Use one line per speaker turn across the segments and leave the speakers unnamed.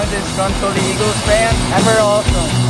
disgruntled Eagles fan, and we're awesome.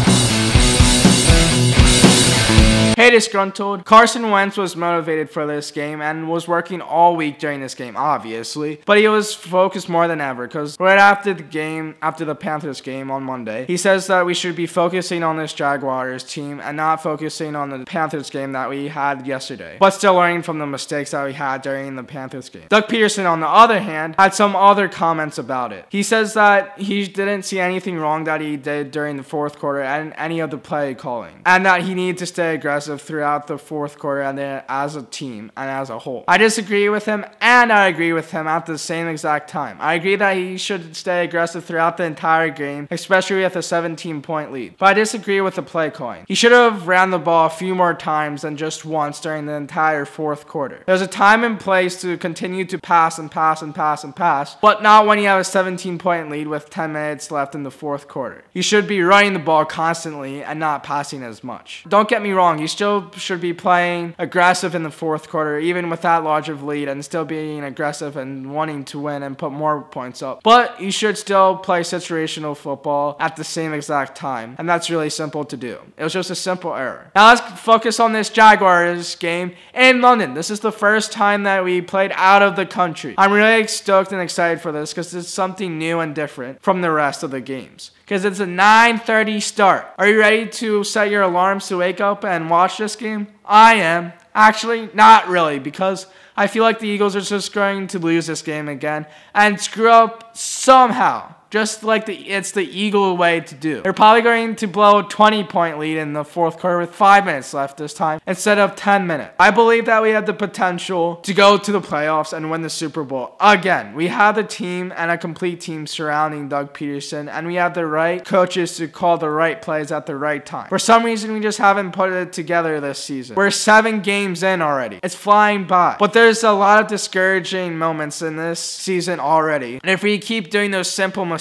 Hey Disgruntled, Carson Wentz was motivated for this game and was working all week during this game, obviously. But he was focused more than ever because right after the Panthers game on Monday, he says that we should be focusing on this Jaguars team and not focusing on the Panthers game that we had yesterday, but still learning from the mistakes that we had during the Panthers game. Doug Peterson, on the other hand, had some other comments about it. He says that he didn't see anything wrong that he did during the fourth quarter and any of the play calling, and that he needed to stay aggressive throughout the fourth quarter and then as a team and as a whole. I disagree with him and I agree with him at the same exact time. I agree that he should stay aggressive throughout the entire game, especially with a 17-point lead. But I disagree with the play calling. He should have ran the ball a few more times than just once during the entire fourth quarter. There's a time and place to continue to pass and pass and pass and pass, but not when you have a 17-point lead with 10 minutes left in the fourth quarter. You should be running the ball constantly and not passing as much. Don't get me wrong, you still should be playing aggressive in the fourth quarter, even with that large of lead, and still being aggressive and wanting to win and put more points up. But you should still play situational football at the same exact time, and that's really simple to do. It was just a simple error. Now let's focus on this Jaguars game in London. This is the first time that we played out of the country. I'm really stoked and excited for this because it's something new and different from the rest of the games. Because it's a 9:30 start. Are you ready to set your alarms to wake up and watch this game? I am. Actually, not really, because I feel like the Eagles are just going to lose this game again and screw up somehow. Just like it's the Eagle way to do. They're probably going to blow a 20-point lead in the fourth quarter with 5 minutes left this time instead of 10 minutes. I believe that we have the potential to go to the playoffs and win the Super Bowl again. We have the team and a complete team surrounding Doug Peterson, and we have the right coaches to call the right plays at the right time. For some reason, we just haven't put it together this season. We're 7 games in already. It's flying by. But there's a lot of discouraging moments in this season already. And if we keep doing those simple mistakes,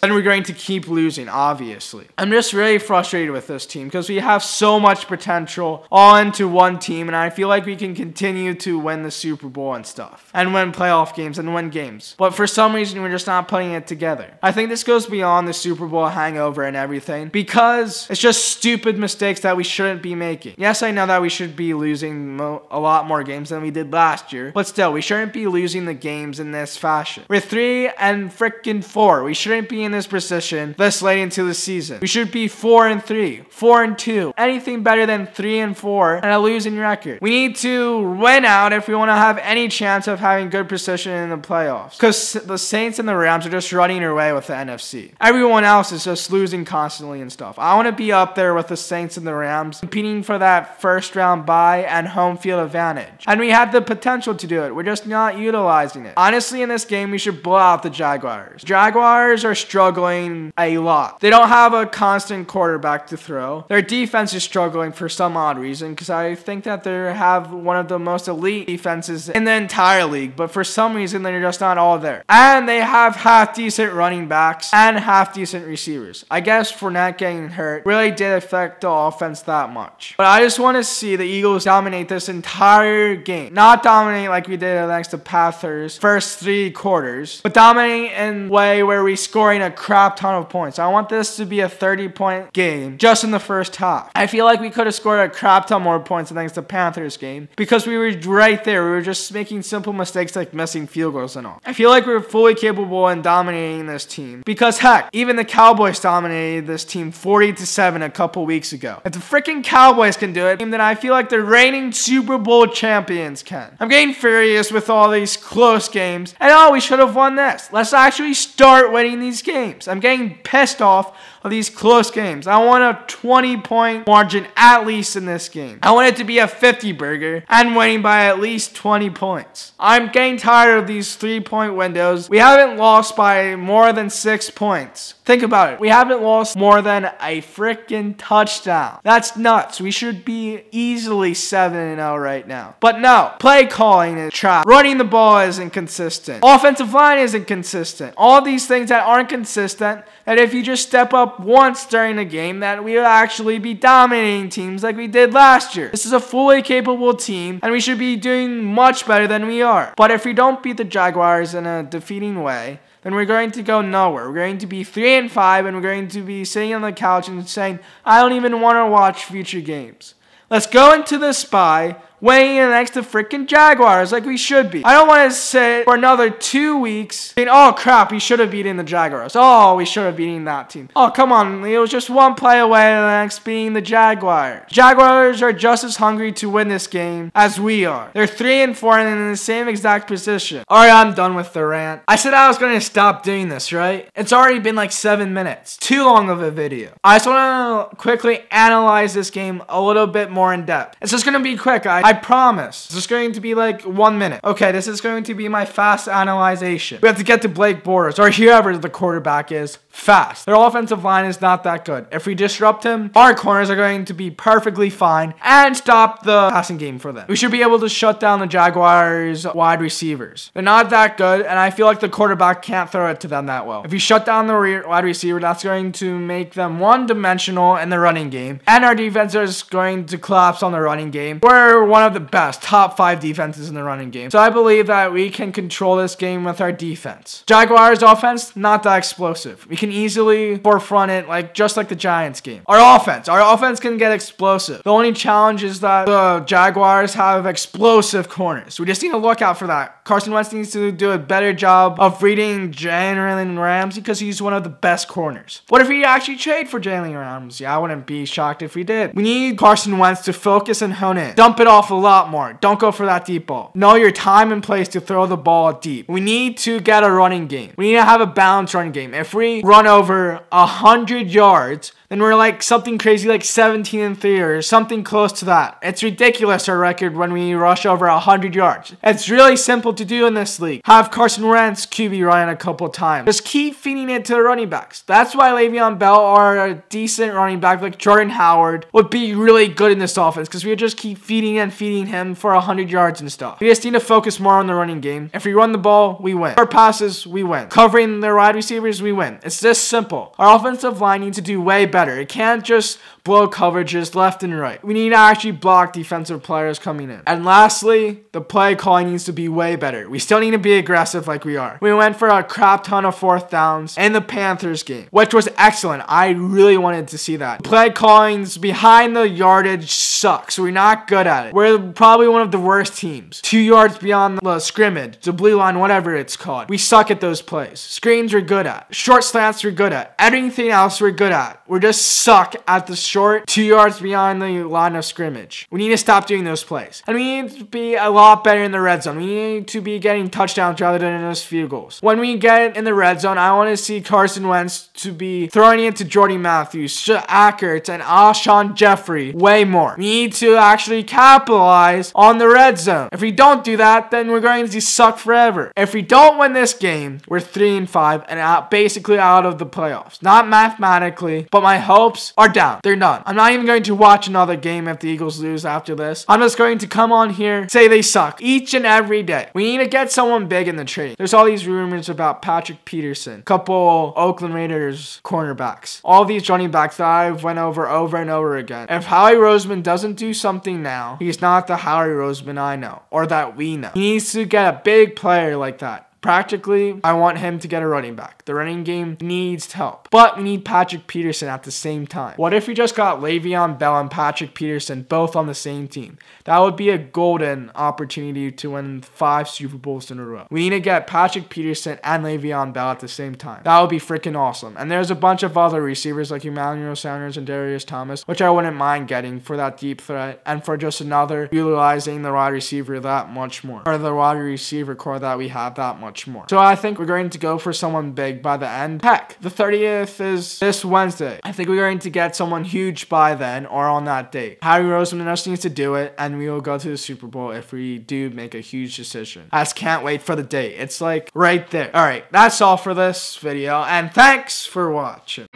then we're going to keep losing, obviously. I'm just really frustrated with this team because we have so much potential all into one team, and I feel like we can continue to win the Super Bowl and stuff, and win playoff games and win games. But for some reason, we're just not putting it together. I think this goes beyond the Super Bowl hangover and everything because it's just stupid mistakes that we shouldn't be making. Yes, I know that we should be losing a lot more games than we did last year, but still, we shouldn't be losing the games in this fashion. We're 3-4. We shouldn't be in this position this late into the season. We should be 4-3, 4-2, anything better than 3-4 and a losing record. We need to win out if we want to have any chance of having good position in the playoffs, because the Saints and the Rams are just running away with the NFC. Everyone else is just losing constantly and stuff. I want to be up there with the Saints and the Rams, competing for that first round bye and home field advantage. And we have the potential to do it. We're just not utilizing it. Honestly, in this game, we should blow out the Jaguars. Jaguars are struggling a lot. They don't have a constant quarterback to throw. Their defense is struggling for some odd reason because I think that they have one of the most elite defenses in the entire league, but for some reason they're just not all there. And they have half-decent running backs and half-decent receivers. I guess Fournette getting hurt really did affect the offense that much. But I just want to see the Eagles dominate this entire game. Not dominate like we did against the Panthers first 3 quarters, but dominate in a way where we scoring a crap ton of points. I want this to be a 30-point game just in the first half. I feel like we could have scored a crap ton more points against the Panthers game because we were right there. We were just making simple mistakes like missing field goals and all. I feel like we were fully capable in dominating this team because heck, even the Cowboys dominated this team 40-7 a couple weeks ago. If the freaking Cowboys can do it, then I feel like the reigning Super Bowl champions can. I'm getting furious with all these close games, and oh, we should have won this. Let's actually start winning these games. I'm getting pissed off of these close games. I want a 20-point margin at least in this game. I want it to be a 50 burger and winning by at least 20 points. I'm getting tired of these 3-point windows. We haven't lost by more than 6 points. Think about it. We haven't lost more than a freaking touchdown. That's nuts. We should be easily 7-0 right now. But no, play calling is trash. Running the ball isn't consistent. Offensive line isn't consistent. All these things that aren't consistent, that if you just step up once during the game, that we will actually be dominating teams like we did last year. This is a fully capable team, and we should be doing much better than we are. But if we don't beat the Jaguars in a defeating way, then we're going to go nowhere. We're going to be 3-5, and we're going to be sitting on the couch and saying, I don't even want to watch future games. Let's go into the spy, weighing in next to freaking Jaguars like we should be. I don't want to sit for another 2 weeks saying, oh crap, we should have beaten the Jaguars. Oh, we should have beaten that team. Oh, come on. It was just one play away of the next being the Jaguars. Jaguars are just as hungry to win this game as we are. They're 3-4 and in the same exact position. Alright, I'm done with the rant. I said I was going to stop doing this, right? It's already been like 7 minutes. Too long of a video. I just want to quickly analyze this game a little bit more in depth. It's just going to be quick. I promise. This is going to be like 1 minute. Okay, this is going to be my fast analyzation. We have to get to Blake Bortles or whoever the quarterback is fast. Their offensive line is not that good. If we disrupt him, our corners are going to be perfectly fine and stop the passing game for them. We should be able to shut down the Jaguars wide receivers. They're not that good, and I feel like the quarterback can't throw it to them that well. If we shut down the wide receiver, that's going to make them one-dimensional in the running game, and our defense is going to collapse on the running game. We're one of the best top 5 defenses in the running game, so I believe that we can control this game with our defense. Jaguars offense, not that explosive. We can easily forefront it just like the Giants game. Our offense can get explosive. The only challenge is that the Jaguars have explosive corners. We just need to look out for that. Carson Wentz needs to do a better job of reading Jalen Ramsey because he's one of the best corners. What if we actually trade for Jalen Ramsey? I wouldn't be shocked if we did. We need Carson Wentz to focus and hone in. Dump it off a lot more. Don't go for that deep ball. Know your time and place to throw the ball deep. We need to get a running game. We need to have a balanced running game. If we run over 100 yards, then we're like something crazy like 17-3 or something close to that. It's ridiculous, our record, when we rush over 100 yards. It's really simple to do in this league. Have Carson Wentz QB run a couple times. Just keep feeding it to the running backs. That's why Le'Veon Bell or a decent running back like Jordan Howard would be really good in this offense because we would just keep feeding and feeding him for 100 yards and stuff. We just need to focus more on the running game. If we run the ball, we win. Our passes, we win. Covering their wide receivers, we win. It's this simple. Our offensive line needs to do way better. It can't just blow coverages left and right. We need to actually block defensive players coming in. And lastly, the play calling needs to be way better. We still need to be aggressive like we are. We went for a crap ton of 4th downs in the Panthers game, which was excellent. I really wanted to see that. Play callings behind the yardage sucks. We're not good at it. We're probably one of the worst teams. 2 yards beyond the scrimmage, the blue line, whatever it's called. We suck at those plays. Screens we're good at. Short slants we're good at. Everything else we're good at. We're just suck at the short 2 yards beyond the line of scrimmage. We need to stop doing those plays. And we need to be a lot better in the red zone. We need to be getting touchdowns rather than those field goals. When we get in the red zone, I want to see Carson Wentz to be throwing it to Jordy Matthews, Ackert, and Alshon Jeffrey way more. We need to actually capitalize on the red zone. If we don't do that, then we're going to suck forever. If we don't win this game, we're 3-5 and basically out of the playoffs. Not mathematically, but my hopes are down. They're done. I'm not even going to watch another game if the Eagles lose after this. I'm just going to come on here, say they suck each and every day. We need to get someone big in the trade. There's all these rumors about Patrick Peterson, couple Oakland Raiders cornerbacks, all these running backs that I've went over and over again. If Howie Roseman doesn't do something now, he's not the Howie Roseman I know or that we know. He needs to get a big player like that. Practically, I want him to get a running back. The running game needs help. But we need Patrick Peterson at the same time. What if we just got Le'Veon Bell and Patrick Peterson both on the same team? That would be a golden opportunity to win 5 Super Bowls in a row. We need to get Patrick Peterson and Le'Veon Bell at the same time. That would be freaking awesome. And there's a bunch of other receivers like Emmanuel Sanders and Darius Thomas, which I wouldn't mind getting for that deep threat and for just another utilizing the wide receiver that much more. Or the wide receiver core that we have that much more. So I think we're going to go for someone big by the end. Heck, the 30th is this Wednesday. I think we're going to get someone huge by then or on that date. Howie Roseman just needs to do it and we will go to the Super Bowl if we do make a huge decision. I just can't wait for the date. It's like right there. Alright, that's all for this video and thanks for watching.